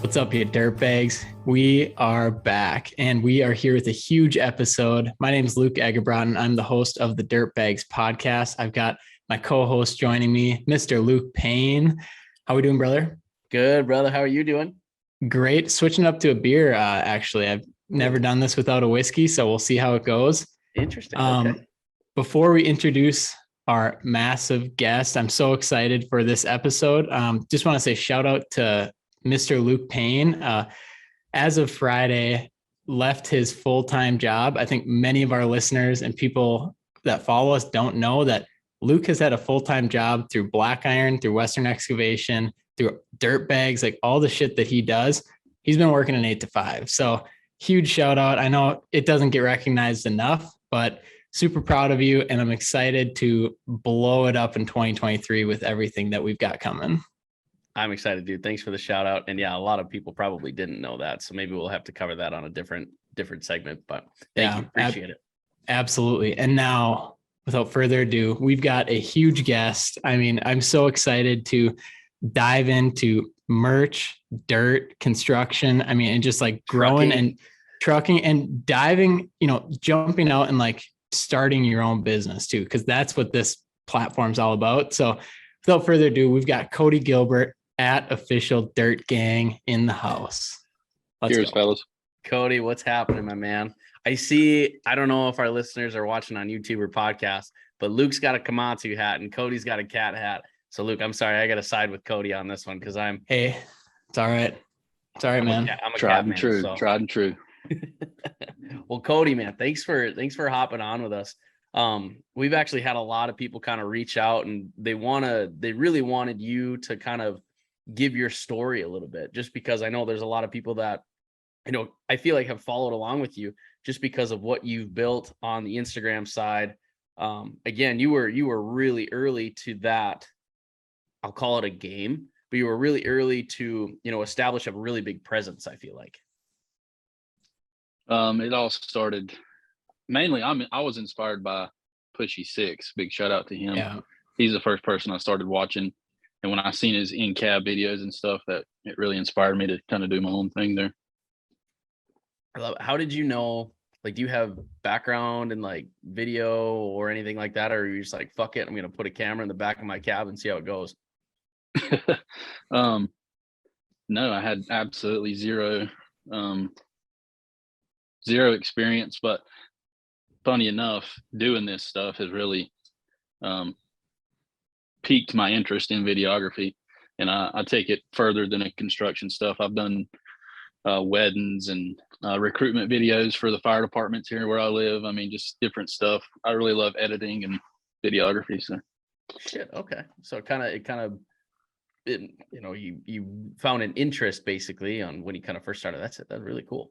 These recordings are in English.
What's up, you dirtbags? We are back and we are here with a huge episode. My name is Luke Eggebraaten. I'm the host of the Dirtbags podcast. I've got my co-host joining me, Mr. Luke Payne. How we doing, brother? Good, brother. How are you doing? Great. Switching up to a beer, actually. I've never done this without a whiskey, so we'll see how it goes. Interesting. Okay. Before we introduce our massive guest, I'm so excited for this episode. Just want to say shout out to Mr. Luke Payne, as of Friday, left his full-time job. I think many of our listeners and people that follow us don't know that Luke has had a full-time job through Black Iron, through Western Excavation, through Dirtbags, like all the shit that he does. He's been working an 8 to 5. So huge shout out. I know it doesn't get recognized enough, but super proud of you. And I'm excited to blow it up in 2023 with everything that we've got coming. I'm excited, dude. Thanks for the shout out. And yeah, a lot of people probably didn't know that. So maybe we'll have to cover that on a different segment, but thank you. Appreciate it. Absolutely. And now without further ado, we've got a huge guest. I mean, I'm so excited to dive into merch, dirt, construction. I mean, and just like growing and trucking and diving, jumping out and like starting your own business too, because that's what this platform's all about. So without further ado, we've got Cody Gilbert at Official Dirt Gang in the house. Cheers, fellas. Cody, what's happening, my man? I don't know if our listeners are watching on YouTube or podcast, but Luke's got a Komatsu hat and Cody's got a cat hat. So Luke, I'm sorry, I got to side with Cody on this one because Hey, it's all right. It's all right, man. I'm a tried cat and man, true. So. Tried and true. Well, Cody, man, thanks for hopping on with us. We've actually had a lot of people kind of reach out and they really wanted you to kind of give your story a little bit, just because I know there's a lot of people that, I feel like have followed along with you just because of what you've built on the Instagram side. Again, you were really early to that. I'll call it a game, but you were really early to, establish a really big presence, I feel like. It all started mainly, I was inspired by Pushy Six. Big shout out to him. Yeah. He's the first person I started watching. And when I seen his in-cab videos and stuff, that it really inspired me to kind of do my own thing there. I love it. How did you know, like, do you have background in like video or anything like that? Or are you just like, fuck it, I'm going to put a camera in the back of my cab and see how it goes? No, I had absolutely zero experience, but funny enough, doing this stuff has really piqued my interest in videography, and I take it further than the construction stuff. I've done weddings and recruitment videos for the fire departments here where I live. I mean, just different stuff. I really love editing and videography. So shit. Okay. So you found an interest basically on when you kind of first started. That's really cool.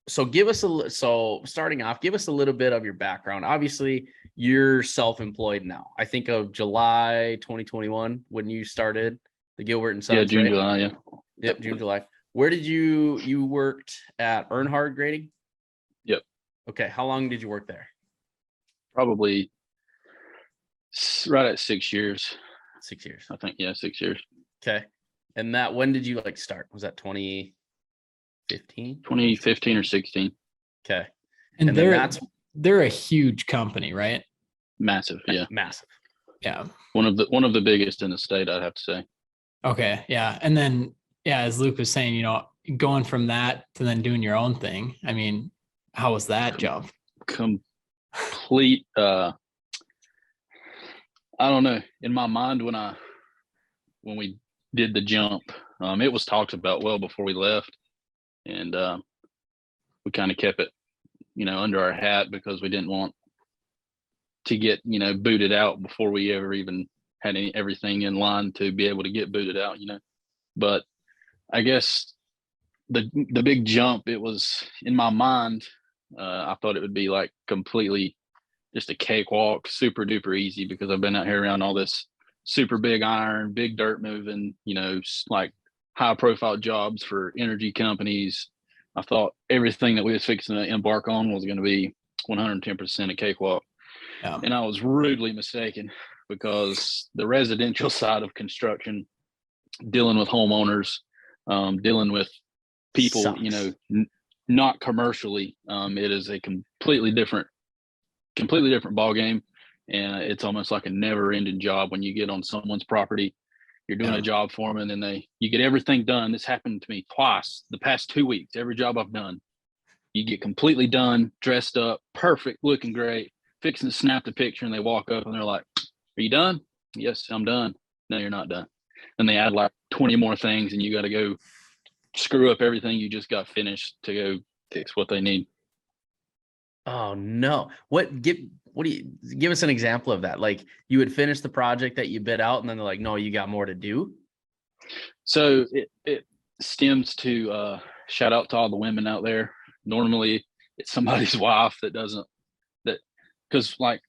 So starting off, give us a little bit of your background. Obviously, you're self-employed now. I think of July 2021 when you started the Gilbert Sons. Yeah, June, right? July, yeah. Yep, June, July. Where did you worked at Earnhardt Grading? Yep. Okay, how long did you work there? Probably right at 6 years. 6 years. I think, yeah, 6 years. Okay. And when did you start? Was that 2015? 2015 or 16. Okay. And they're a huge company, right? Massive, yeah. Massive. Yeah. One of the biggest in the state, I'd have to say. Okay. Yeah. And then, yeah, as Luke was saying, going from that to then doing your own thing. I mean, how was that jump? Complete, I don't know. In my mind, when we did the jump, it was talked about well before we left. And we kind of kept it, under our hat because we didn't want to get, booted out before we ever even had everything in line to be able to get booted out, But I guess the big jump, it was in my mind. I thought it would be like completely just a cakewalk, super duper easy, because I've been out here around all this super big iron, big dirt moving, like high profile jobs for energy companies. I thought everything that we was fixing to embark on was going to be 110% a cakewalk. Yeah. And I was rudely mistaken, because the residential side of construction, dealing with homeowners, dealing with people, Sucks. you know, not commercially. It is a completely different ball game. And it's almost like a never ending job when you get on someone's property. You're doing a job for them, and then you get everything done. This happened to me twice the past 2 weeks. Every job I've done, you get completely done, dressed up, perfect, looking great, fixing to snap the picture, and they walk up and they're like, "Are you done?" "Yes, I'm done." "No, you're not done." And they add like 20 more things, and you got to go screw up everything you just got finished to go fix what they need. Oh no. What do you give us an example of that? Like you would finish the project that you bid out and then they're like, "No, you got more to do." So it stems to shout out to all the women out there. Normally it's somebody's wife because like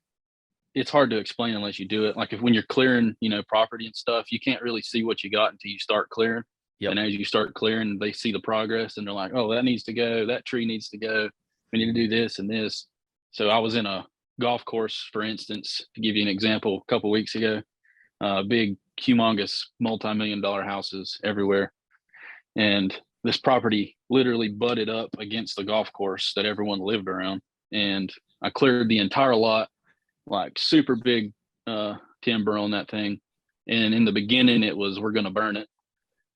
it's hard to explain unless you do it. Like when you're clearing, you know, property and stuff, you can't really see what you got until you start clearing. Yep. And as you start clearing, they see the progress and they're like, "Oh, that needs to go. That tree needs to go. We need to do this and this." So I was in a golf course, for instance, to give you an example, a couple of weeks ago, big, humongous, multi-million-dollar houses everywhere. And this property literally butted up against the golf course that everyone lived around. And I cleared the entire lot, like super big timber on that thing. And in the beginning, it was, we're going to burn it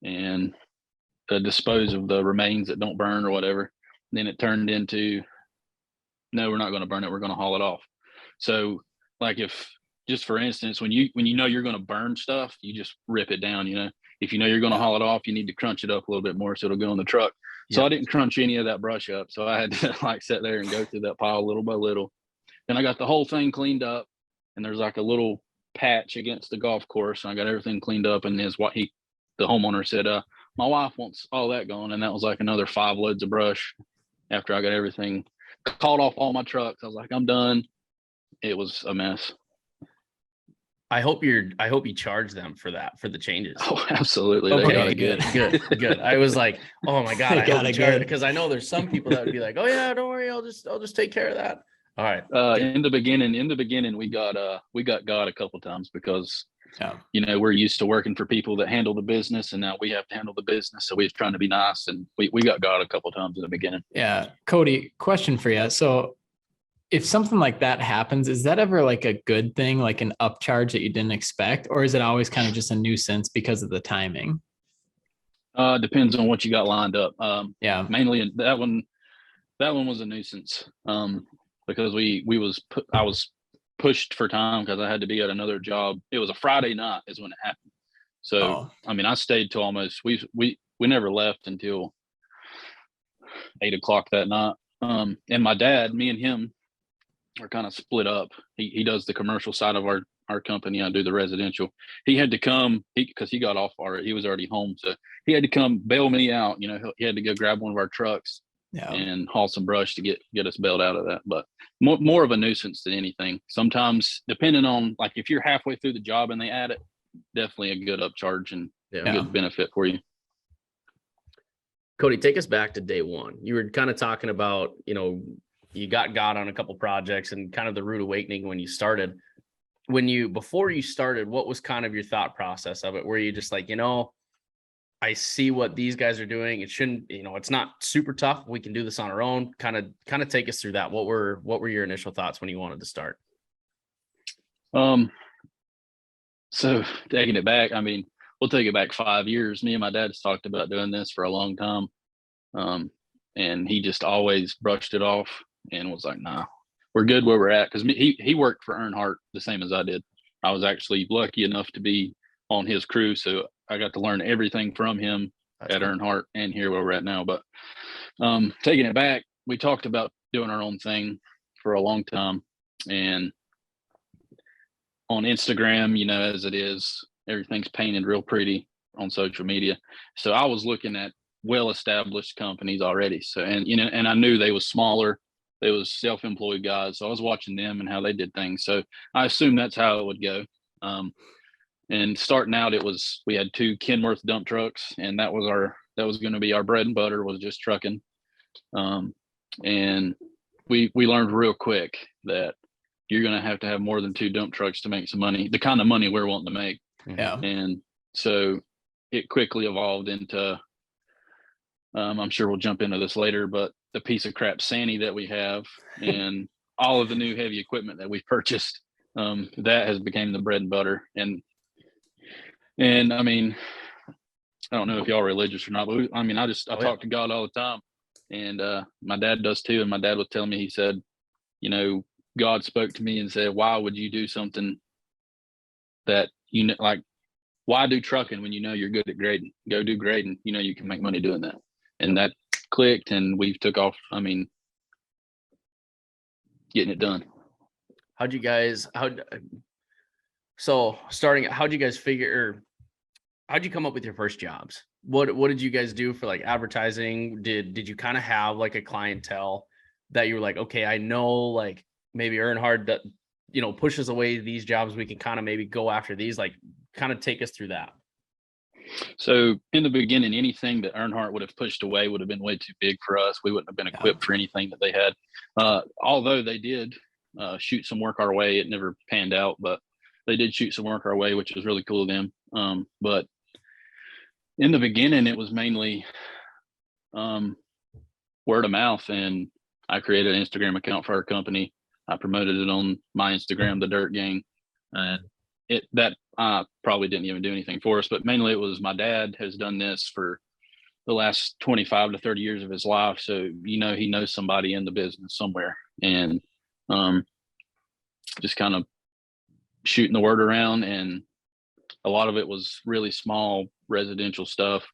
and dispose of the remains that don't burn or whatever. Then it turned into, no, we're not going to burn it. We're going to haul it off. So like if, just for instance, when you know you're going to burn stuff, you just rip it down, you know. If you know you're going to haul it off, you need to crunch it up a little bit more so it'll go in the truck. So I didn't crunch any of that brush up. So I had to like sit there and go through that pile little by little. Then I got the whole thing cleaned up, and there's like a little patch against the golf course. And I got everything cleaned up, and the homeowner said, "My wife wants all that gone." And that was like another 5 loads of brush after I got everything called off all my trucks. I was like, "I'm done." It was a mess. I hope you charge them for that, for the changes. Oh, absolutely. Okay, They got it good. I was like, oh my God, I got hope it you charge, good. because I know there's some people that would be like, "Oh yeah, don't worry, I'll just take care of that." All right. In the beginning, we got God a couple times because you know, we're used to working for people that handle the business, and now we have to handle the business. So we're trying to be nice, and we got God a couple times in the beginning. Yeah. Cody, question for you. So if something like that happens, is that ever like a good thing, like an upcharge that you didn't expect, or is it always kind of just a nuisance because of the timing? Depends on what you got lined up. Mainly that one was a nuisance. Because I was pushed for time because I had to be at another job. It was a Friday night is when it happened. So I mean, I stayed till almost we never left until 8 o'clock that night. And my dad, me and him are kind of split up. He does the commercial side of our company. I do the residential. He had to come because he got off already. He was already home, so he had to come bail me out. You know, he had to go grab one of our trucks and haul some brush to get us bailed out of that. But more of a nuisance than anything. Sometimes, depending on, like, if you're halfway through the job and they add it, definitely a good upcharge and a good benefit for you. Cody, take us back to day one. You were kind of talking about, you know, you got God on a couple projects and kind of the rude awakening when you started. Before you started, what was kind of your thought process of it? Were you just like, you know, I see what these guys are doing. It shouldn't, you know, it's not super tough. We can do this on our own. Kind of take us through that. What were your initial thoughts when you wanted to start? So taking it back, I mean, we'll take it back 5 years. Me and my dad has talked about doing this for a long time. And he just always brushed it off and was like, "Nah, we're good where we're at." Cause he worked for Earnhardt the same as I did. I was actually lucky enough to be on his crew. So I got to learn everything from him at Earnhardt and here where we're at now. But taking it back, we talked about doing our own thing for a long time. And on Instagram, you know, as it is, everything's painted real pretty on social media. So I was looking at well-established companies already. So, and, you know, and I knew they was smaller, they was self-employed guys. So I was watching them and how they did things. So I assumed that's how it would go. And starting out, we had 2 Kenworth dump trucks, and that was going to be our bread and butter, was just trucking. And we learned real quick that you're going to have more than 2 dump trucks to make some money, the kind of money we're wanting to make. Yeah. And so it quickly evolved into I'm sure we'll jump into this later, but the piece of crap Sandy that we have and all of the new heavy equipment that we've purchased, that has become the bread and butter. And I mean, I don't know if y'all are religious or not, but I talk to God all the time, and my dad does too. And my dad was telling me, he said, God spoke to me and said, why would you do something that, like, why do trucking when you're good at grading? Go do grading. You can make money doing that. And that clicked, and we've took off. Getting it done. How'd you guys come up with your first jobs? What did you guys do for like advertising? Did you kind of have like a clientele that you were like, okay, I know like maybe Earnhardt that pushes away these jobs, we can kind of maybe go after these, like kind of take us through that. So in the beginning, anything that Earnhardt would have pushed away would have been way too big for us. We wouldn't have been equipped for anything that they had. Although they did shoot some work our way, it never panned out, but they did shoot some work our way, which was really cool of them. But in the beginning, it was mainly word of mouth, and I created an Instagram account for our company. I promoted it on my Instagram, The Dirt Gang, and that probably didn't even do anything for us, but mainly it was my dad has done this for the last 25 to 30 years of his life. So, he knows somebody in the business somewhere, and just kind of shooting the word around. And a lot of it was really small residential stuff.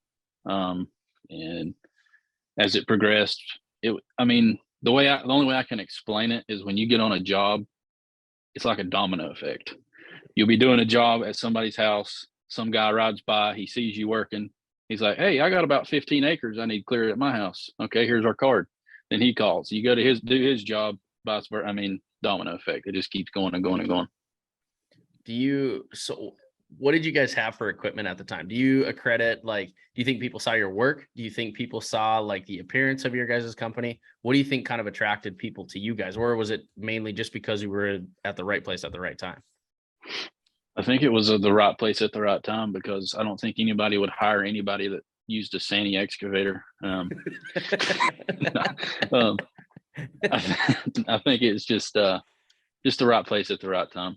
And as it progressed, the only way I can explain it is when you get on a job, it's like a domino effect. You'll be doing a job at somebody's house. Some guy rides by, he sees you working. He's like, hey, I got about 15 acres I need cleared at my house. Okay, here's our card. Then he calls. You go to do his job, vice versa. Domino effect. It just keeps going and going and going. So what did you guys have for equipment at the time? Do you accredit, do you think people saw your work? Do you think people saw like the appearance of your guys' company? What do you think kind of attracted people to you guys? Or was it mainly just because you were at the right place at the right time? I think it was the right place at the right time, because I don't think anybody would hire anybody that used a Sandy excavator. I think it's just the right place at the right time.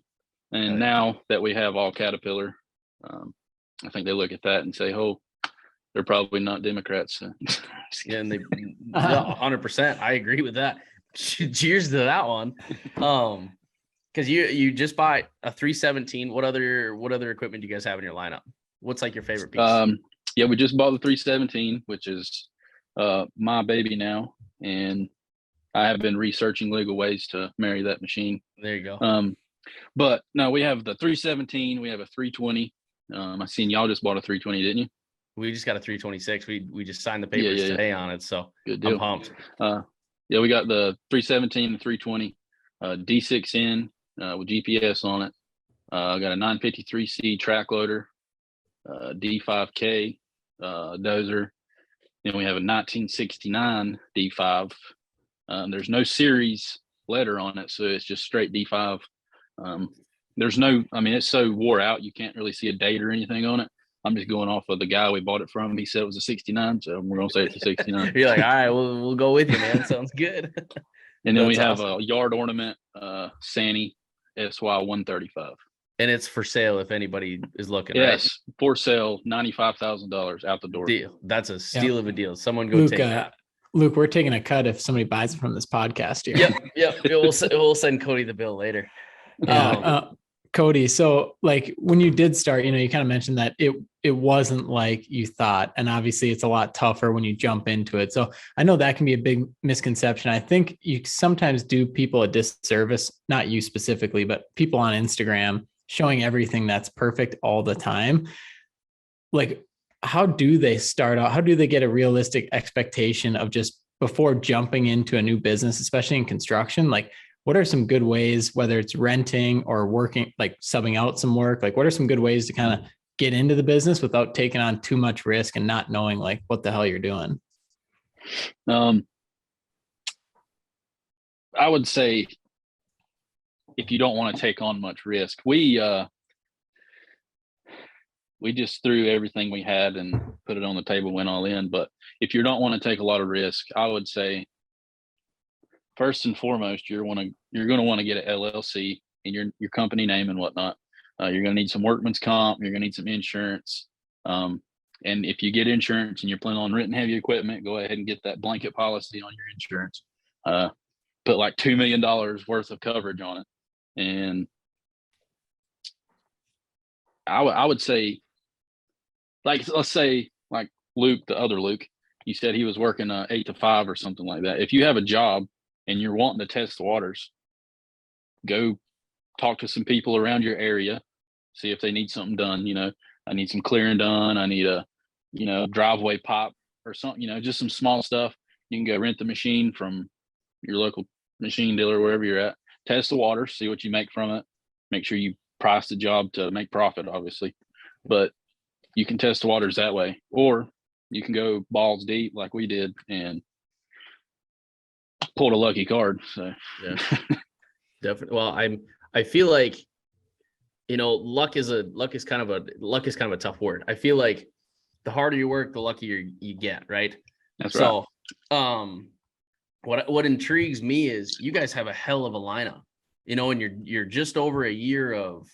And now that we have all Caterpillar, I think they look at that and say, "Oh, they're probably not Democrats." Yeah, and 100%. I agree with that. Cheers to that one. Because you just bought a 317. What other equipment do you guys have in your lineup? What's like your favorite piece? Yeah, we just bought the 317, which is my baby now, and I have been researching legal ways to marry that machine. There you go. But no, we have the 317. We have a 320. I seen y'all just bought a 320, didn't you? We just got a 326. We just signed the papers today on it, so good deal. I'm pumped. Yeah, we got the 317 and 320, D6N with GPS on it. I got a 953C track loader, D5K dozer. Then we have a 1969 D5. There's no series letter on it, so it's just straight D5. There's no, it's so wore out, you can't really see a date or anything on it. I'm just going off of the guy we bought it from. He said it was a 69, so we're gonna say it's a 69. You're like, all right, we'll go with you, man. Sounds good. And then we have a yard ornament, Sani SY 135. And it's for sale if anybody is looking. Yes, right? For sale, $95,000 out the door. Deal. That's a steal of a deal. Someone go take that. Luke, we're taking a cut if somebody buys it from this podcast here. Yep. We'll send Cody the bill later. Cody, so like when you did start, you kind of mentioned that it wasn't like you thought, and obviously it's a lot tougher when you jump into it. So I know that can be a big misconception. I think you sometimes do people a disservice, not you specifically, but people on Instagram showing everything that's perfect all the time. Like, how do they start out? How do they get a realistic expectation of just before jumping into a new business, especially in construction? Like, what are some good ways, whether it's renting or working, like subbing out some work? Like, what are some good ways to kind of get into the business without taking on too much risk and not knowing like what the hell you're doing? I would say if you don't want to take on much risk, we just threw everything we had and put it on the table, went all in. But if you don't want to take a lot of risk, I would say first and foremost, you're going to want to get an LLC in your company name and whatnot. You're going to need some workman's comp. You're going to need some insurance. And if you get insurance and you're planning on renting heavy equipment, go ahead and get that blanket policy on your insurance. Put like $2 million worth of coverage on it. And I would say, like, let's say like Luke, the other Luke, you said he was working 8 to 5 or something like that. If you have a job and you're wanting to test the waters, go talk to some people around your area, see if they need something done. I need some clearing done. I need a, driveway pipe or something, just some small stuff. You can go rent the machine from your local machine dealer, wherever you're at, test the water, see what you make from it. Make sure you price the job to make profit, obviously, but you can test the waters that way, or you can go balls deep like we did and pulled a lucky card. So yeah, definitely. Well, I feel like, luck is kind of a tough word. I feel like the harder you work, the luckier you get, right? That's so, right. What intrigues me is you guys have a hell of a lineup, and you're just over a year of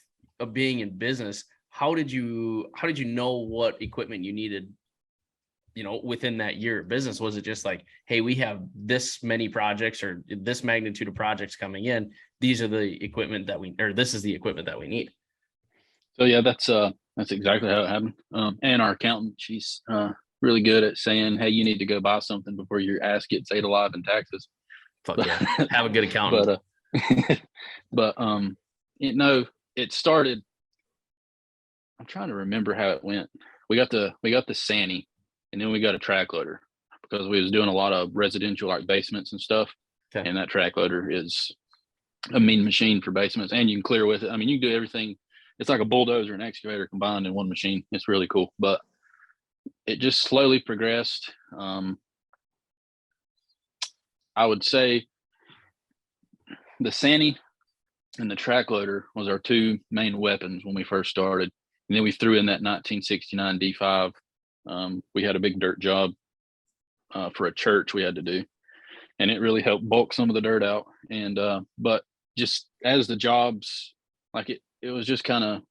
being in business. How did you know what equipment you needed, within that year of business? Was it just like, hey, we have this many projects or this magnitude of projects coming in, these are the equipment this is the equipment that we need? So yeah, that's exactly how it happened. And our accountant, she's really good at saying, hey, you need to go buy something before your ass gets ate alive in taxes. Fuck yeah. Have a good accountant. But it started, I'm trying to remember how it went. We got the Sani, and then we got a track loader because we was doing a lot of residential like basements and stuff. Okay. And that track loader is a mean machine for basements, and you can clear with it. I mean, you can do everything. It's like a bulldozer and excavator combined in one machine. It's really cool, but it just slowly progressed. I would say the Sani and the track loader was our two main weapons when we first started. And then we threw in that 1969 D5. We had a big dirt job for a church we had to do, and it really helped bulk some of the dirt out. And but just as the jobs, like it was just kind of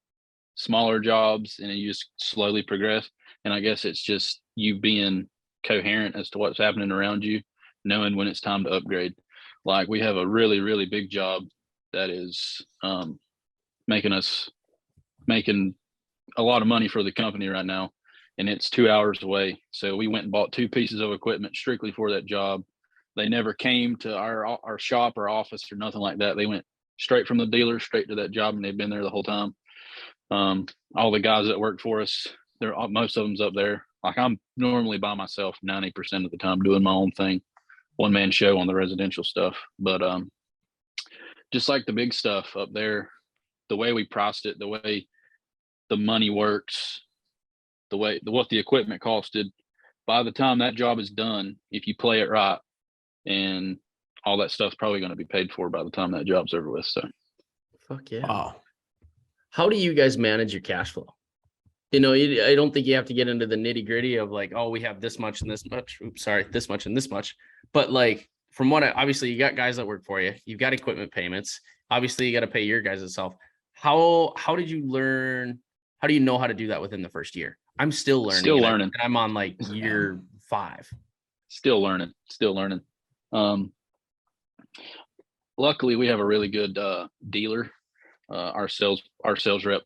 smaller jobs, and you just slowly progress. And I guess it's just you being coherent as to what's happening around you, knowing when it's time to upgrade. Like we have a really, really big job that is making a lot of money for the company right now, and it's 2 hours away. So we went and bought 2 pieces of equipment strictly for that job. They never came to our shop or office or nothing like that. They went straight from the dealer straight to that job, and they've been there the whole time. All the guys that work for us, most of them's up there. Like I'm normally by myself 90% of the time doing my own thing, one-man show on the residential stuff. But just like the big stuff up there, the way we priced it, the way the money works, what the equipment costed, by the time that job is done, if you play it right, and all that stuff's probably going to be paid for by the time that job's over with. So fuck yeah. Wow. How do you guys manage your cash flow? I don't think you have to get into the nitty gritty of like, oh, we have this much and this much. This much and this much. But like, from obviously you got guys that work for you. You've got equipment payments. Obviously, you got to pay your guys itself. How did you learn? How do you know how to do that within the first year? I'm still learning. And I'm on like year 5. Still learning. Luckily, we have a really good dealer. Our sales rep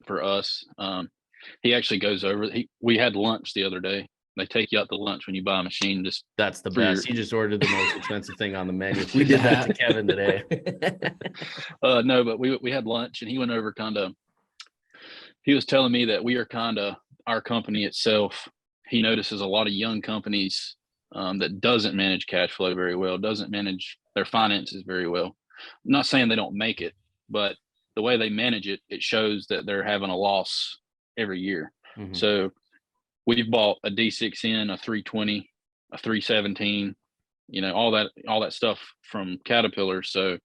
for us. He actually goes over. We had lunch the other day. They take you out to lunch when you buy a machine. That's the best. You just ordered the most expensive thing on the menu. We did that to Kevin today. No, but we had lunch, and he went over he was telling me that we are our company itself. He notices a lot of young companies that doesn't manage cash flow very well, doesn't manage their finances very well. I'm not saying they don't make it, but the way they manage it, it shows that they're having a loss every year. Mm-hmm. So we've bought a D6N, a 320, a 317, all that stuff from Caterpillar. So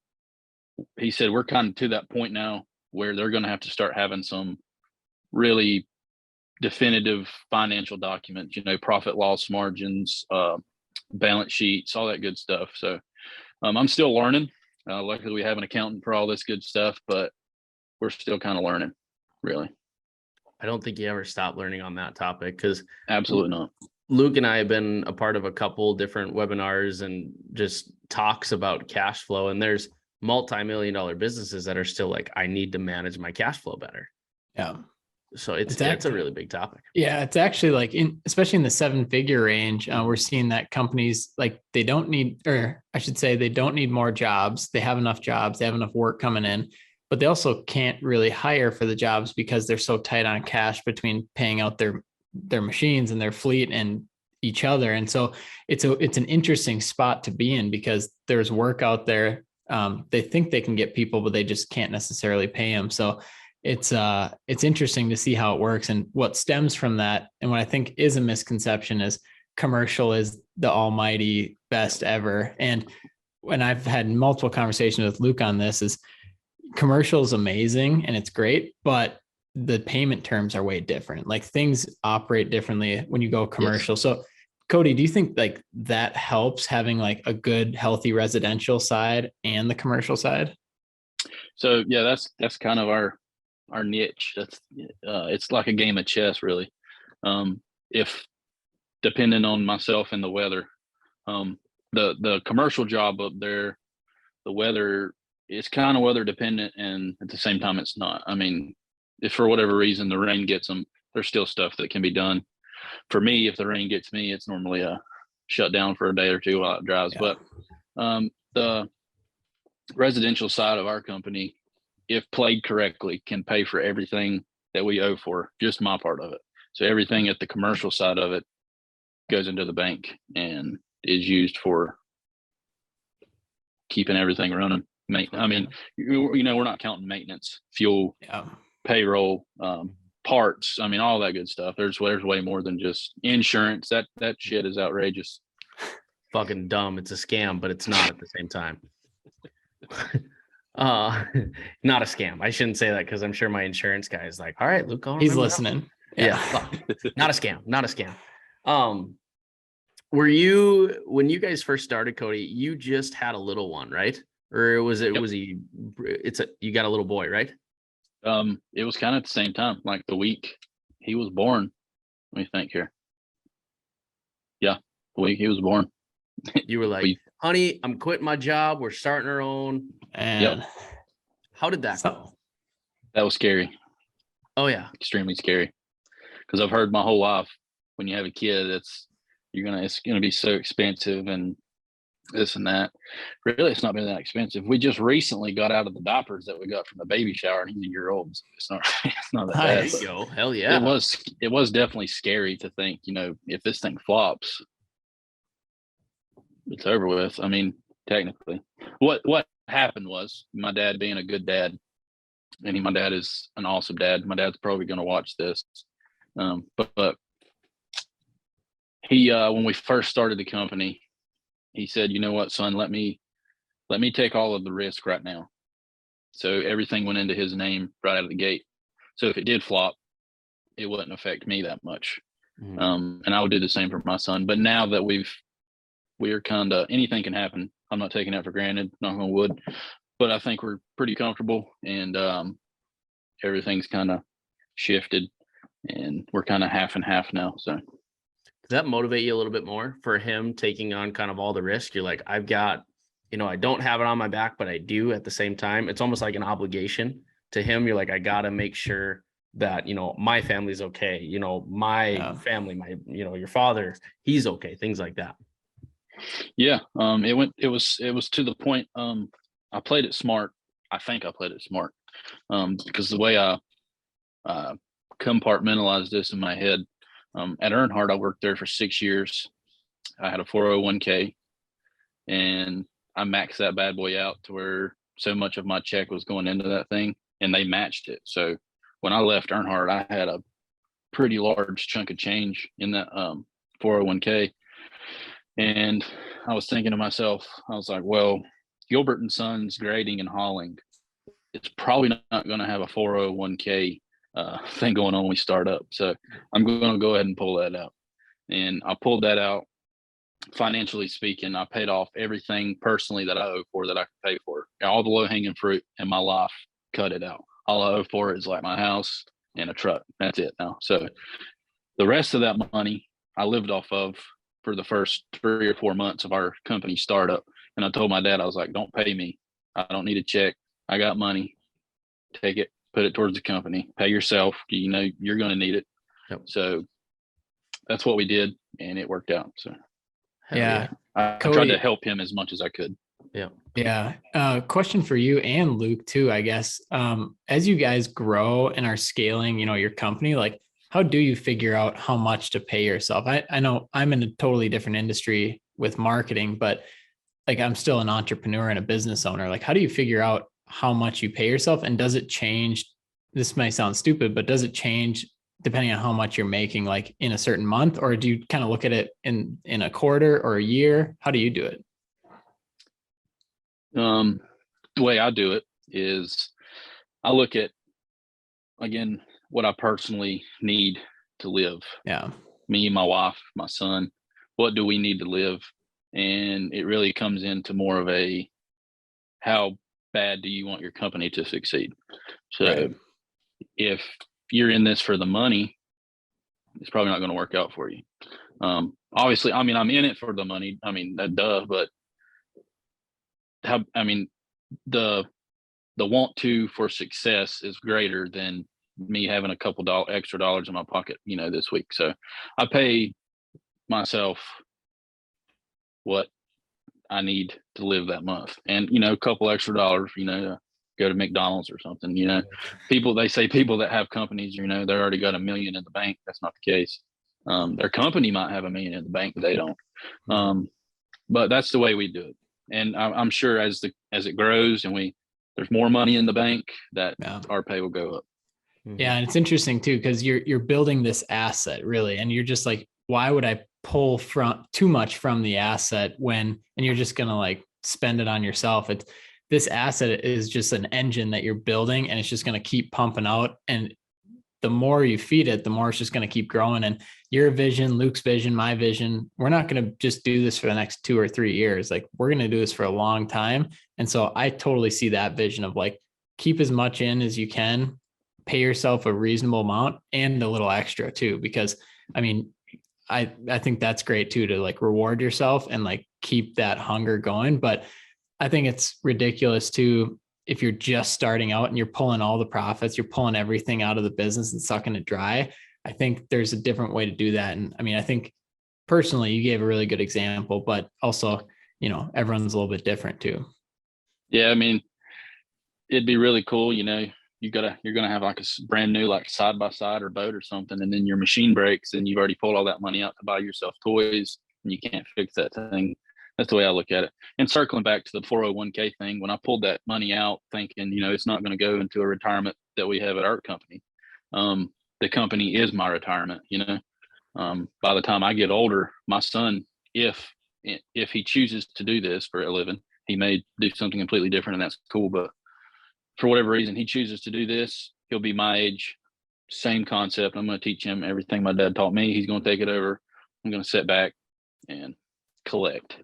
he said, we're kind of to that point now where they're going to have to start having some really definitive financial documents, profit loss margins, balance sheets, all that good stuff. So I'm still learning. Luckily, we have an accountant for all this good stuff, but we're still kind of learning, really. I don't think you ever stop learning on that topic, because Absolutely not. Luke and I have been a part of a couple different webinars and just talks about cash flow. And there's multi-million-dollar businesses that are still like, I need to manage my cash flow better. Yeah. So it's a really big topic. Yeah, it's actually like especially in the 7-figure range, we're seeing that companies like they don't need more jobs. They have enough jobs, they have enough work coming in, but they also can't really hire for the jobs because they're so tight on cash between paying out their machines and their fleet and each other. And so it's an interesting spot to be in, because there's work out there. They think they can get people, but they just can't necessarily pay them. So it's interesting to see how it works, and what stems from that. And what I think is a misconception is commercial is the almighty best ever. And when I've had multiple conversations with Luke on this, is commercial is amazing and it's great, but the payment terms are way different. Like things operate differently when you go commercial. Yes. So Cody, do you think like that helps having like a good, healthy residential side and the commercial side? So yeah, that's kind of our niche. That's it's like a game of chess, really. If depending on myself and the weather, the commercial job up there, the weather is kind of weather dependent, and at the same time it's not. I mean, if for whatever reason the rain gets them, there's still stuff that can be done. For me, if the rain gets me, it's normally a shutdown for a day or two while it dries. Yeah. But the residential side of our company, if played correctly, can pay for everything that we owe for, just my part of it. So everything at the commercial side of it goes into the bank and is used for keeping everything running. I mean, we're not counting maintenance, fuel, payroll, parts. I mean, all that good stuff. There's way more than just insurance. That shit is outrageous. Fucking dumb. It's a scam, but it's not at the same time. Not a scam. I shouldn't say that, because I'm sure my insurance guy is like, all right, Luke, he's listening. Yeah. Not a scam. Not a scam. Were you, when you guys first started, Cody, you just had a little one, right? Or was it, yep. You got a little boy, right? It was kind of at the same time, like the week he was born. Let me think here. Yeah, the week he was born. You were like, honey, I'm quitting my job. We're starting our own. And how did that go? That was scary. Oh yeah. Extremely scary. Because I've heard my whole life, when you have a kid, it's gonna be so expensive and this and that. Really, it's not been that expensive. We just recently got out of the diapers that we got from the baby shower, and he's a year old. So it's not that bad. There you go. Hell yeah. It was definitely scary to think, if this thing flops, it's over with. I mean, technically, what happened was my dad being a good dad, and my dad is an awesome dad. My dad's probably going to watch this, but he when we first started the company, he said, "You know what, son? Let me take all of the risk right now." So everything went into his name right out of the gate. So if it did flop, it wouldn't affect me that much, and I would do the same for my son. But now that we're kind of, anything can happen. I'm not taking that for granted, knock on wood, but I think we're pretty comfortable, and everything's kind of shifted, and we're kind of half and half now. So does that motivate you a little bit more for him taking on kind of all the risk? You're like, I've got, I don't have it on my back, but I do at the same time. It's almost like an obligation to him. You're like, I got to make sure that, my family's okay. My family, your father, he's okay. Things like that. Yeah. It was to the point. I played it smart. I think I played it smart. Because the way I compartmentalized this in my head, at Earnhardt, I worked there for 6 years. I had a 401k, and I maxed that bad boy out to where so much of my check was going into that thing, and they matched it. So when I left Earnhardt, I had a pretty large chunk of change in that 401k. And I was thinking to myself, I was like, well, Gilbert Sons grading and hauling, it's probably not going to have a 401k thing going on when we start up. So I'm going to go ahead and pull that out. And I pulled that out. Financially speaking, I paid off everything personally that I owe for that I could pay for. All the low-hanging fruit in my life, cut it out. All I owe for is like my house and a truck. That's it now. So the rest of that money I lived off of for the first 3 or 4 months of our company startup. And I told my dad, I was like, don't pay me. I don't need a check. I got money. Take it, put it towards the company, pay yourself. You know, you're going to need it. Yep. So that's what we did, and it worked out. So Yeah. I Cody, tried to help him as much as I could. Yeah. Yeah. Question for you and Luke too, I guess. As you guys grow and are scaling, your company, like how do you figure out how much to pay yourself? I know I'm in a totally different industry with marketing, but like I'm still an entrepreneur and a business owner. Like, how do you figure out how much you pay yourself? And does it change? This might sound stupid, but does it change depending on how much you're making, like in a certain month, or do you kind of look at it in a quarter or a year? How do you do it? The way I do it is I look at, again, what I personally need to live. Yeah. Me, my wife, my son, what do we need to live? And it really comes into more of a, how bad do you want your company to succeed? So Right. if you're in this for the money, it's probably not going to work out for you. Obviously, I mean, I'm in it for the money. I mean, duh, but the want to for success is greater than me having a couple extra dollars in my pocket, this week. So I pay myself what I need to live that month, and a couple extra dollars, go to McDonald's or something. They say people that have companies, they already got $1 million in the bank. That's not the case. Their company might have $1 million in the bank, but they don't. But that's the way we do it. And I'm sure as it grows and there's more money in the bank, that our pay will go up. Yeah. And it's interesting too, because you're building this asset really, and you're just like, why would I pull from too much from the asset and you're just going to like spend it on yourself? This asset is just an engine that you're building, and it's just going to keep pumping out. And the more you feed it, the more it's just going to keep growing. And your vision, Luke's vision, my vision, we're not going to just do this for the next 2 or 3 years. Like we're going to do this for a long time. And so I totally see that vision of like, keep as much in as you can, pay yourself a reasonable amount and a little extra too, because I mean, I think that's great too, to like reward yourself and like keep that hunger going. But I think it's ridiculous too, if you're just starting out and you're pulling all the profits, you're pulling everything out of the business and sucking it dry. I think there's a different way to do that. And I mean, I think personally you gave a really good example, but also, everyone's a little bit different too. Yeah. I mean, it'd be really cool, you're going to have like a brand new, like side by side or boat or something. And then your machine breaks and you've already pulled all that money out to buy yourself toys and you can't fix that thing. That's the way I look at it. And circling back to the 401k thing, when I pulled that money out thinking, it's not going to go into a retirement that we have at our company. The company is my retirement, by the time I get older, my son, if he chooses to do this for a living, he may do something completely different, and that's cool. But for whatever reason, he chooses to do this, he'll be my age, same concept. I'm going to teach him everything my dad taught me. He's going to take it over. I'm going to sit back and collect.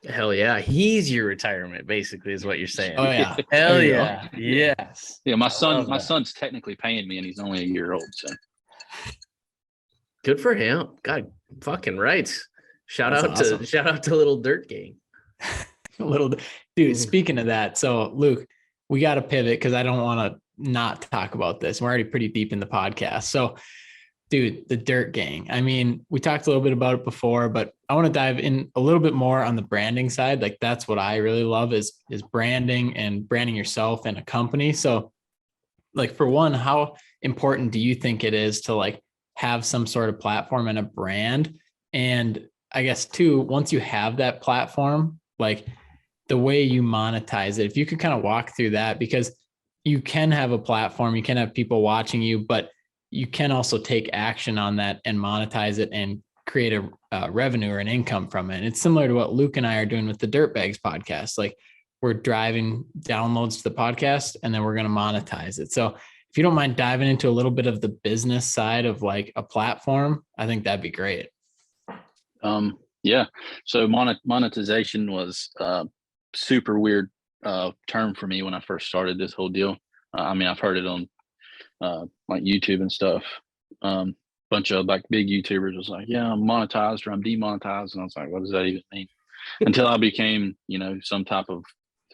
Hell yeah. He's your retirement, basically, is what you're saying. Oh yeah. Hell yeah. Yes. Yeah. My son's technically paying me, and he's only a year old. So good for him. God, fucking right. Shout out to little Dirt Gang. Dude, speaking of that, so Luke, we got to pivot because I don't want to not talk about this. We're already pretty deep in the podcast. So dude, the Dirt Gang. I mean, we talked a little bit about it before, but I want to dive in a little bit more on the branding side. Like that's what I really love is branding and branding yourself and a company. So like for one, how important do you think it is to like have some sort of platform and a brand? And I guess two, once you have that platform, like the way you monetize it, if you could kind of walk through that, because you can have a platform, you can have people watching you, but you can also take action on that and monetize it and create a revenue or an income from it. And it's similar to what Luke and I are doing with the Dirtbags podcast. Like we're driving downloads to the podcast and then we're going to monetize it. So if if you don't mind diving into a little bit of the business side of like a platform, I think that'd be great. Yeah. So monetization was super weird term for me when I first started this whole deal. I mean, I've heard it on like YouTube and stuff. Bunch of like big YouTubers was like, yeah, I'm monetized or I'm demonetized. And I was like, what does that even mean? Until I became, some type of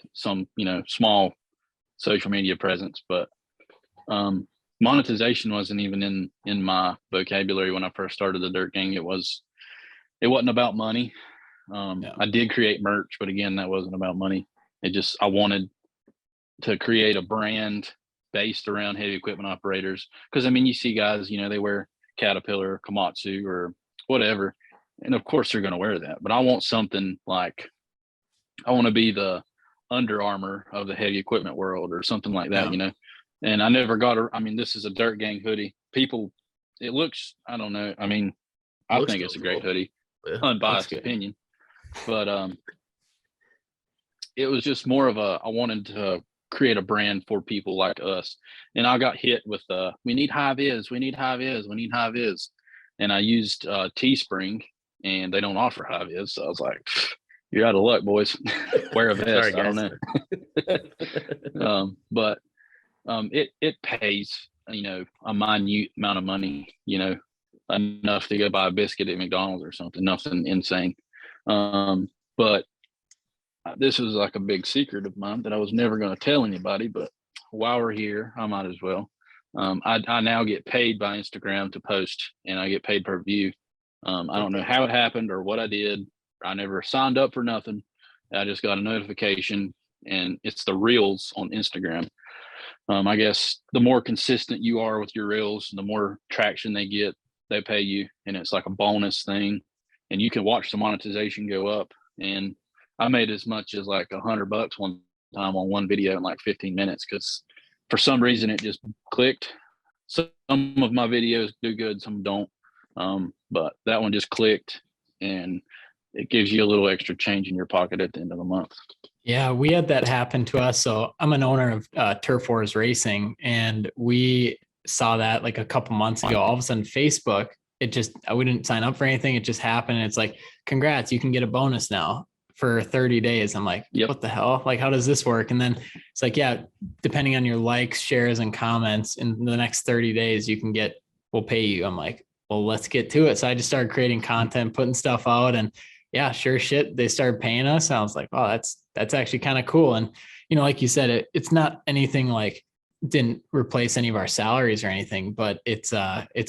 small social media presence. But monetization wasn't even in my vocabulary when I first started the Dirt Gang. It wasn't about money. I did create merch, but again, that wasn't about money. I wanted to create a brand based around heavy equipment operators. Cause I mean, you see guys, they wear Caterpillar, Komatsu or whatever. And of course they're going to wear that, but I want something like, I want to be the Under Armour of the heavy equipment world or something like that, and I never this is a Dirt Gang hoodie. People, it looks, I don't know. I mean, I think it's a great hoodie, unbiased opinion, but it was just more of I wanted to create a brand for people like us. And I got hit with we need high vis, we need high vis, we need high vis. And I used Teespring and they don't offer high vis. So I was like, you're out of luck, boys. Wear a vest. Sorry, I don't know. But it pays, a minute amount of money, enough to go buy a biscuit at McDonald's or something, nothing insane. But this was like a big secret of mine that I was never going to tell anybody, but while we're here, I might as well. I now get paid by Instagram to post and I get paid per view. I don't know how it happened or what I did. I never signed up for nothing. I just got a notification and it's the reels on Instagram. I guess the more consistent you are with your reels, the more traction they get, they pay you. And it's like a bonus thing. And you can watch the monetization go up. And I made as much as like $100 one time on one video in like 15 minutes because for some reason it just clicked. Some of my videos do good, some don't. But that one just clicked and it gives you a little extra change in your pocket at the end of the month. Yeah, we had that happen to us. So I'm an owner of Turf Wars Racing, and we saw that like a couple months ago. All of a sudden, Facebook, we didn't sign up for anything. It just happened. And it's like, congrats, you can get a bonus now for 30 days. I'm like, What the hell? Like, how does this work? And then it's like, yeah, depending on your likes, shares, and comments in the next 30 days, we'll pay you. I'm like, well, let's get to it. So I just started creating content, putting stuff out, and yeah, sure shit, they started paying us. And I was like, oh, that's actually kind of cool. And, like you said, it's not anything like didn't replace any of our salaries or anything, but it's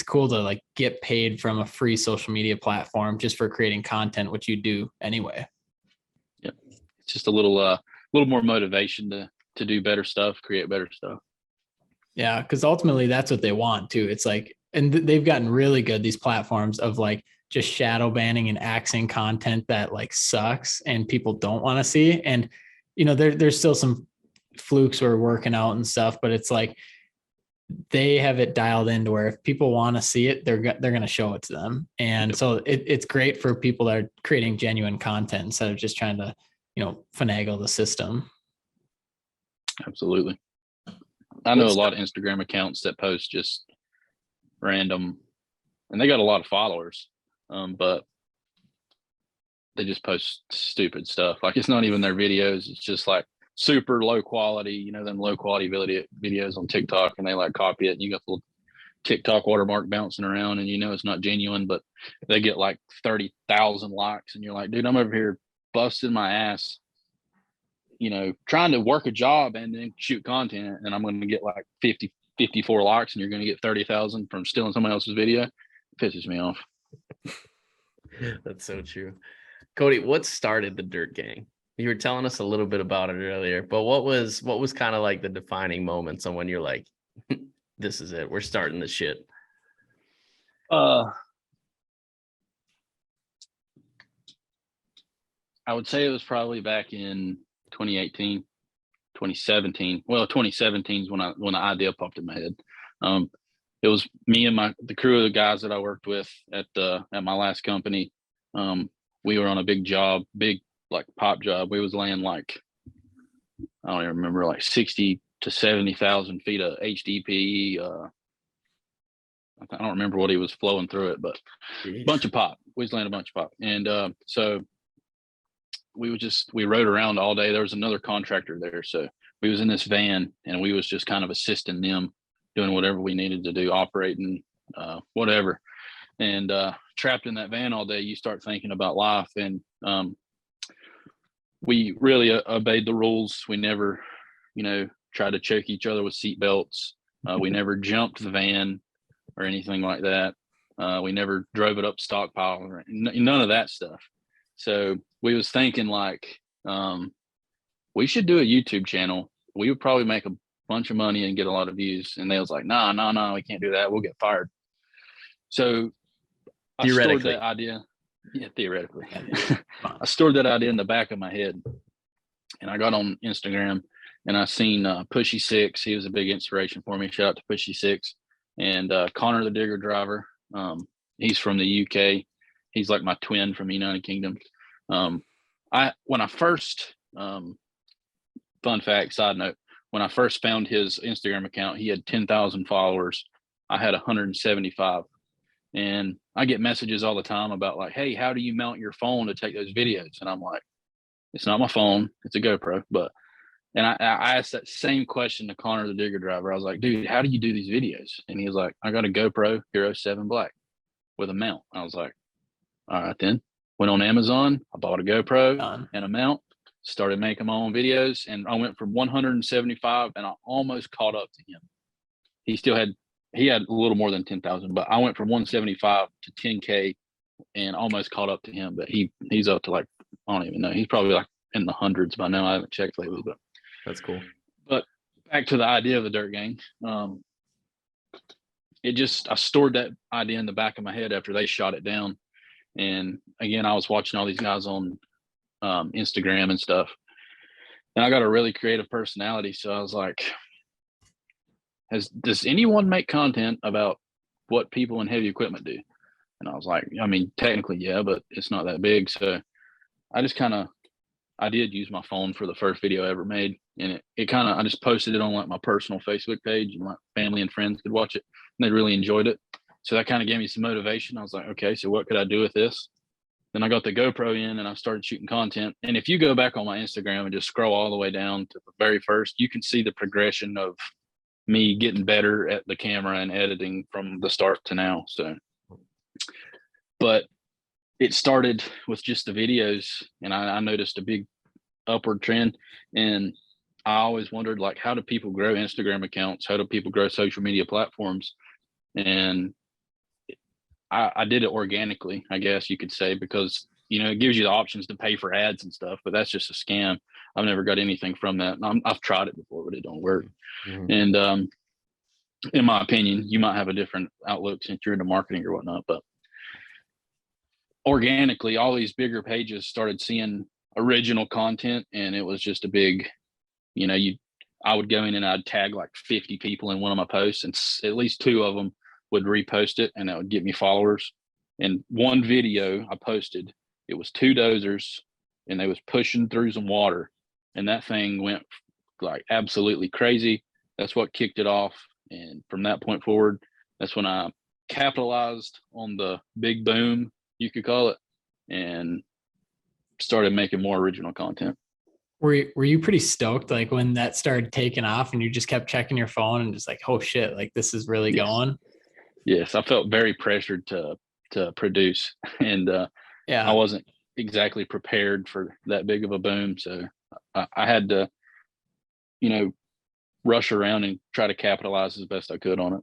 cool to like get paid from a free social media platform just for creating content, which you do anyway. Yeah. It's just a little more motivation to do better stuff, create better stuff. Yeah. Cause ultimately that's what they want too. It's like, and they've gotten really good, these platforms of like just shadow banning and axing content that like sucks and people don't want to see. And, there's still some flukes we're working out and stuff, but it's like, they have it dialed in to where if people want to see it, they're going to show it to them. And so it's great for people that are creating genuine content instead of just trying to, finagle the system. Absolutely. I know a lot of Instagram accounts that post just random, and they got a lot of followers, but they just post stupid stuff. Like it's not even their videos. It's just like super low quality, them low quality videos on TikTok, and they like copy it. And you got the little TikTok watermark bouncing around and it's not genuine, but they get like 30,000 likes. And you're like, dude, I'm over here busting my ass, trying to work a job and then shoot content. And I'm going to get like 54 likes and you're going to get 30,000 from stealing somebody else's video. It pisses me off. That's so true. Cody, what started the Dirt Gang? You were telling us a little bit about it earlier, but what was kind of like the defining moments on when you're like, this is it, we're starting this shit? I would say it was probably back in 2018, 2017. Well, 2017 is when the idea popped in my head. It was me and the crew of the guys that I worked with at my last company. We were on a big like pop job. We was laying like, I don't even remember, like 60 to 70,000 feet of HDPE. I don't remember what he was flowing through it, but a bunch of pop. We was laying a bunch of pop. And so we rode around all day. There was another contractor there. So we was in this van and we was just kind of assisting them, doing whatever we needed to do, operating, whatever. And trapped in that van all day, you start thinking about life. And we really obeyed the rules. We never, tried to choke each other with seat belts. We never jumped the van or anything like that. We never drove it up stockpile or none of that stuff. So we was thinking like, we should do a YouTube channel. We would probably make a bunch of money and get a lot of views. And they was like, no, we can't do that. We'll get fired. So I stored that idea. Yeah, theoretically. I stored that idea in the back of my head. And I got on Instagram and I seen Pushy Six. He was a big inspiration for me. Shout out to Pushy Six. And Connor the Digger Driver. He's from the UK. He's like my twin from the United Kingdom. When I first, fun fact, side note, when I first found his Instagram account, he had 10,000 followers. I had 175. And I get messages all the time about like, hey, how do you mount your phone to take those videos? And I'm like, it's not my phone, it's a GoPro. And I asked that same question to Connor the Digger Driver. I was like, dude, how do you do these videos? And he was like, I got a GoPro Hero 7 Black with a mount. I was like, all right, then. Went on Amazon, I bought a GoPro and a mount, started making my own videos, and I went from 175 and I almost caught up to him. He had a little more than 10,000, but I went from 175 to 10K and almost caught up to him. But he's up to like, I don't even know. He's probably like in the hundreds by now. I haven't checked lately, but that's cool. But back to the idea of the Dirt Gang. I stored that idea in the back of my head after they shot it down. And again, I was watching all these guys on Instagram and stuff. And I got a really creative personality. So I was like, does anyone make content about what people in heavy equipment do? And I was like, I mean, technically, yeah, but it's not that big. So I just I did use my phone for the first video I ever made. And I just posted it on like my personal Facebook page and my family and friends could watch it. And they really enjoyed it. So that kind of gave me some motivation. I was like, okay, so what could I do with this? Then I got the GoPro in and I started shooting content. And if you go back on my Instagram and just scroll all the way down to the very first, you can see the progression of me getting better at the camera and editing from the start to now. So, but it started with just the videos, and I noticed a big upward trend. And I always wondered, like, how do people grow Instagram accounts? How do people grow social media platforms? And I did it organically, I guess you could say, because, it gives you the options to pay for ads and stuff, but that's just a scam. I've never got anything from that. I've tried it before, but it don't work. Mm-hmm. And in my opinion, you might have a different outlook since you're into marketing or whatnot, but organically, all these bigger pages started seeing original content, and it was just a big, I would go in and I'd tag like 50 people in one of my posts, and at least 2 of them would repost it, and that would get me followers. And one video I posted, it was 2 dozers, and they was pushing through some water, and that thing went like absolutely crazy. That's what kicked it off. And from that point forward, that's when I capitalized on the big boom, you could call it, and started making more original content. Were you pretty stoked like when that started taking off and you just kept checking your phone and just like, oh shit, like this is really going? Yes, I felt very pressured to produce, and I wasn't exactly prepared for that big of a boom. So I had to, rush around and try to capitalize as best I could on it.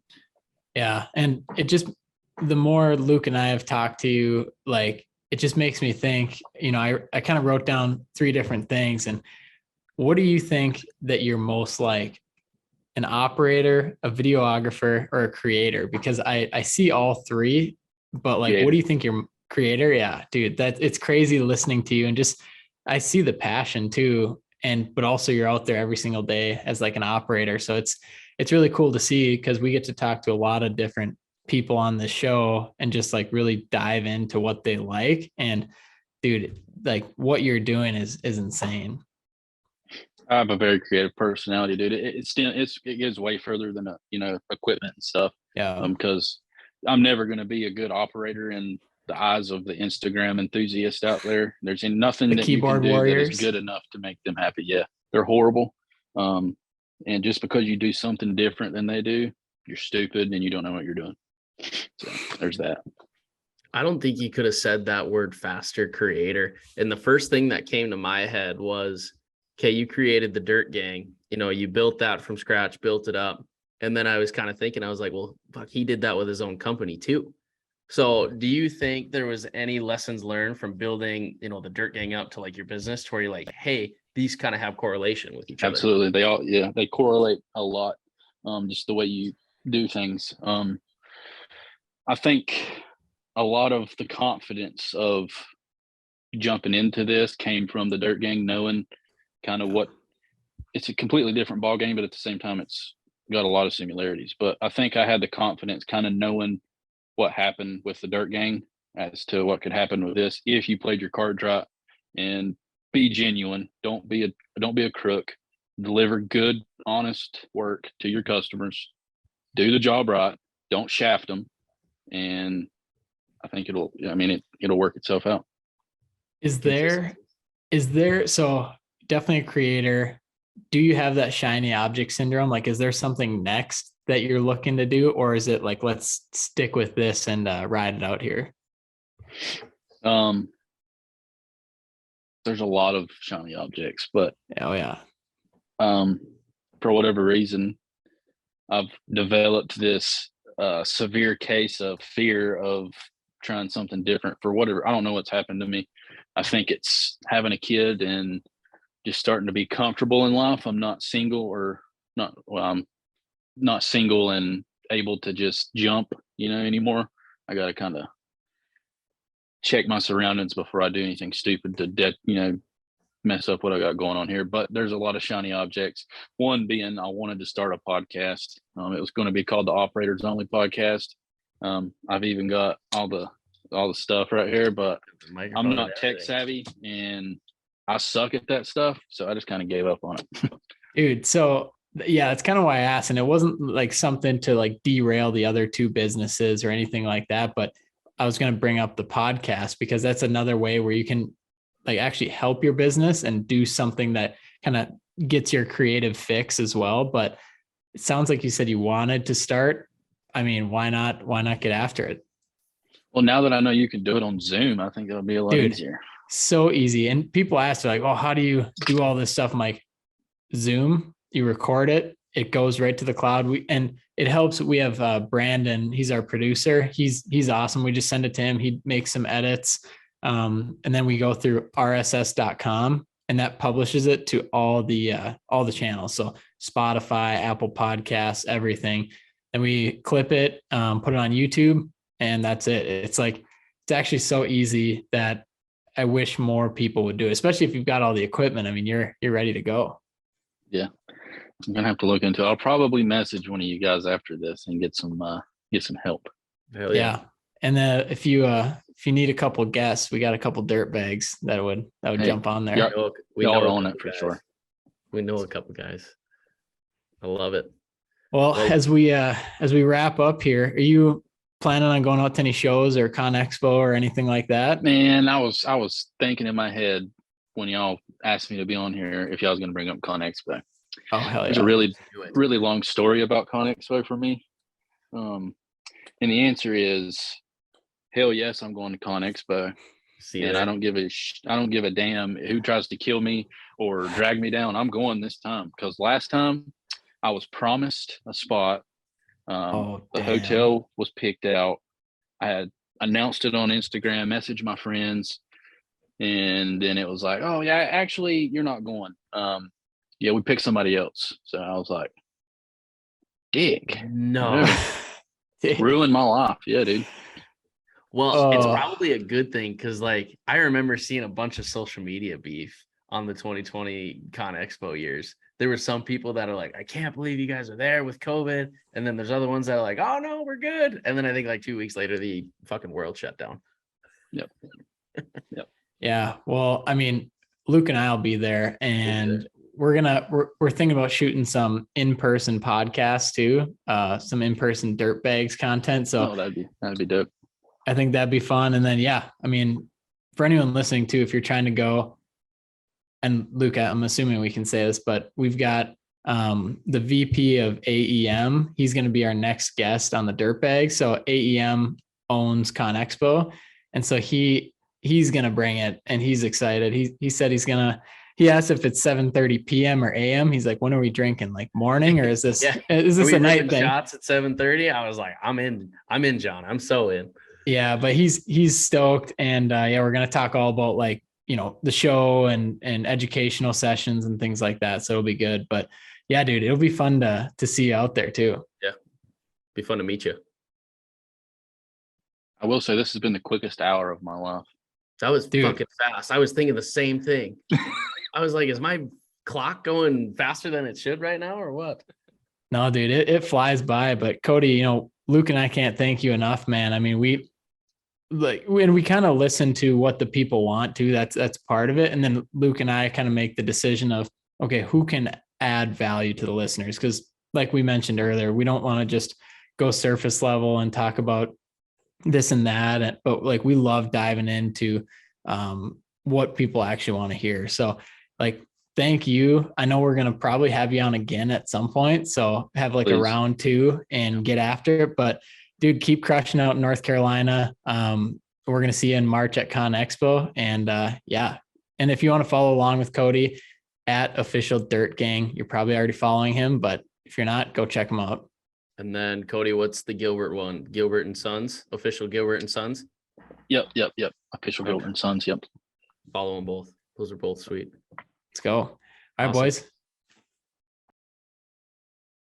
Yeah. And it just, the more Luke and I have talked to you, like, it just makes me think, I kind of wrote down 3 different things. And what do you think that you're most like? An operator, a videographer, or a creator? Because I see all 3, but like, what do you think you're creator? Yeah, dude, it's crazy listening to you, and just, I see the passion too. But also you're out there every single day as like an operator. So it's really cool to see, because we get to talk to a lot of different people on the show and just like really dive into what they like. And dude, like what you're doing is insane. I have a very creative personality, dude. It goes way further than equipment and stuff. Yeah. Because I'm never going to be a good operator in the eyes of the Instagram enthusiast out there. There's nothing The that you can keyboard do warriors. that is good enough to make them happy. Yeah, they're horrible. And just because you do something different than they do, you're stupid and you don't know what you're doing. So there's that. I don't think you could have said that word faster, creator. And the first thing that came to my head was, okay, you created the Dirt Gang. You know, you built that from scratch, built it up. And then I was kind of thinking, I was like, well, fuck, he did that with his own company too. So do you think there was any lessons learned from building, you know, the Dirt Gang up to like your business to where you're like, hey, these kind of have correlation with each other? Absolutely. They correlate a lot. Just the way you do things. I think a lot of the confidence of jumping into this came from the Dirt Gang, knowing kind of what it's a completely different ball game, but at the same time, it's got a lot of similarities. But I think I had the confidence kind of knowing what happened with the Dirt Gang as to what could happen with this if you played your cards right and be genuine. Don't be a crook. Deliver good, honest work to your customers. Do the job right. Don't shaft them. And I think it'll work itself out. Is there, so definitely a creator. Do you have that shiny object syndrome? Like, is there something next that you're looking to do, or is it like, let's stick with this and ride it out here? There's a lot of shiny objects, but oh yeah. For whatever reason, I've developed this severe case of fear of trying something different for whatever. I don't know what's happened to me. I think it's having a kid and just starting to be comfortable in life. I'm not single I'm not single and able to just jump, anymore. I got to kind of check my surroundings before I do anything stupid to mess up what I got going on here. But there's a lot of shiny objects. One being, I wanted to start a podcast. It was going to be called the Operators Only Podcast. I've even got all the stuff right here, but I'm not tech savvy and I suck at that stuff. So I just kind of gave up on it. Dude, so yeah, that's kind of why I asked. And it wasn't like something to like derail the other two businesses or anything like that. But I was going to bring up the podcast because that's another way where you can like actually help your business and do something that kind of gets your creative fix as well. But it sounds like you said you wanted to start. I mean, why not get after it? Well, now that I know you can do it on Zoom, I think it'll be a lot easier. So easy. And people ask like, oh, how do you do all this stuff? I'm like, Zoom, you record it, it goes right to the cloud. And it helps. We have Brandon, he's our producer. He's awesome. We just send it to him. He makes some edits. And then we go through rss.com and that publishes it to all the channels. So Spotify, Apple Podcasts, everything. And we clip it, put it on YouTube, and that's it. It's actually so easy that I wish more people would do it, especially if you've got all the equipment. I mean, you're ready to go. Yeah. I'm going to have to look into it. I'll probably message one of you guys after this and get some help. Hell yeah. And then if you need a couple guests, we got a couple dirt bags that would jump on there. Yeah, we all own it for sure. We know a couple guys. I love it. Well, as we wrap up here, are you planning on going out to any shows or Con Expo or anything like that? Man, I was thinking in my head when y'all asked me to be on here if y'all was going to bring up Con Expo. Oh, hell yeah. There's a really, really long story about Con Expo for me. And the answer is hell yes, I'm going to Con Expo. And I don't give a damn who tries to kill me or drag me down. I'm going this time because last time I was promised a spot. The hotel was picked out. I had announced it on Instagram, messaged my friends, and then it was like, oh yeah, actually you're not going. Yeah, we picked somebody else. So I was like, dick. No. Ruined my life. Yeah, dude. Well, it's probably a good thing because like I remember seeing a bunch of social media beef on the 2020 Con Expo years. There were some people that are like, I can't believe you guys are there with COVID. And then there's other ones that are like, oh no, we're good. And then I think like 2 weeks later, the fucking world shut down. Yep. Yeah. Well, I mean, Luke and I'll be there and we're thinking about shooting some in-person podcasts too, some in-person dirt bags content. So that'd be dope. I think that'd be fun. And then, yeah, I mean, for anyone listening too, if you're trying to go, and Luke, I'm assuming we can say this, but we've got the VP of AEM. He's going to be our next guest on the dirt bag. So AEM owns Con Expo. And so he's going to bring it, and he's excited. He said he asked if it's 7:30 PM or AM. He's like, when are we drinking? Like morning, or is this, is this a night thing? Shots at 7:30. I was like, I'm in, John. I'm so in. Yeah, but he's stoked. And we're going to talk all about like, the show and educational sessions and things like that. So it'll be good. But yeah, dude, it'll be fun to see you out there too. Yeah. Be fun to meet you. I will say this has been the quickest hour of my life. That was fucking fast. I was thinking the same thing. I was like, is my clock going faster than it should right now or what? No, dude, it flies by. But Cody, Luke and I can't thank you enough, man. I mean, we kind of listen to what the people want to. That's part of it. And then Luke and I kind of make the decision of, okay, who can add value to the listeners? Because like we mentioned earlier, we don't want to just go surface level and talk about this and that. But like, we love diving into what people actually want to hear. So like, thank you. I know we're going to probably have you on again at some point. So have like a round 2 and get after it. But dude, keep crushing out in North Carolina. We're going to see you in March at Con Expo. And and if you want to follow along with Cody at Official Dirt Gang, you're probably already following him. But if you're not, go check him out. And then Cody, what's the Gilbert one? Gilbert and Sons, Official Gilbert and Sons. Yep. Official Gilbert and Sons. Yep. Follow them both. Those are both sweet. Let's go. All right, boys.